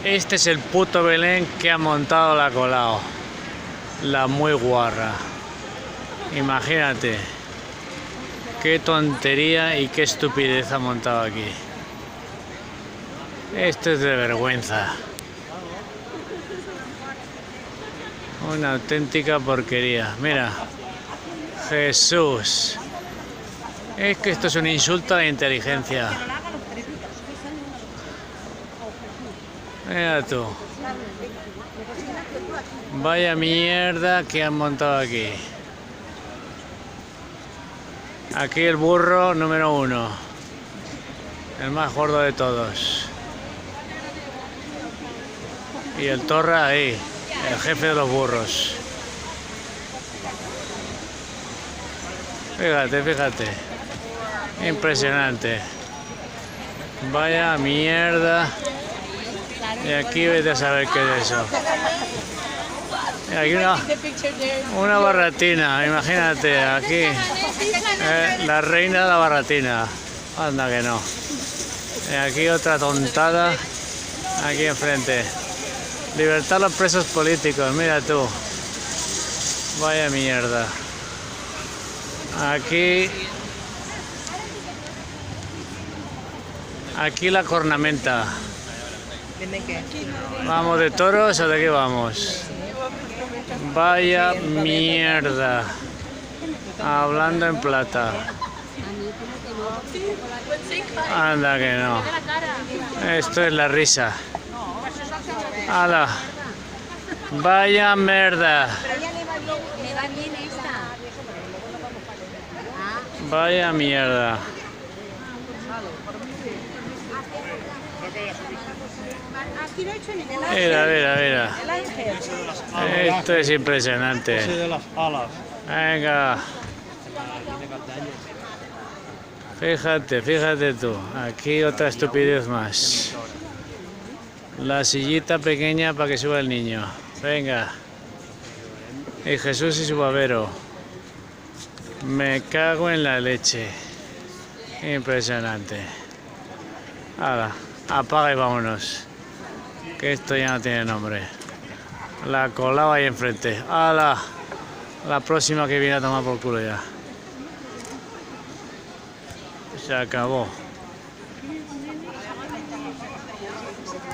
Este es el puto Belén que ha montado la Colau. La muy guarra. Imagínate. Qué tontería y qué estupidez ha montado aquí. Esto es de vergüenza. Una auténtica porquería. Mira. Jesús. Es que esto es un insulto a la inteligencia. Mira tú. Vaya mierda que han montado aquí. Aquí el burro número 1. El más gordo de todos. Y el Torra ahí. El jefe de los burros. Fíjate, fíjate. Impresionante. Vaya mierda. Y aquí vete a saber qué es eso. Y aquí una barretina, imagínate, aquí. La reina de la barretina. Anda que no. Y aquí otra tontada. Aquí enfrente. Libertad a los presos políticos, mira tú. Vaya mierda. Aquí la cornamenta. ¿Vamos de toros o de qué vamos? Vaya mierda. Hablando en plata. Anda que no. Esto es la risa. ¡Hala! Vaya mierda. Vaya mierda. Mira, mira, mira. Esto es impresionante. Venga. Fíjate, fíjate tú. Aquí otra estupidez más. La sillita pequeña para que suba el niño. Venga. Y Jesús y su babero. Me cago en la leche. Impresionante. Ahora, apaga y vámonos. Que esto ya no tiene nombre. La Colau ahí enfrente. ¡Hala! La próxima que viene a tomar por culo ya. Se acabó.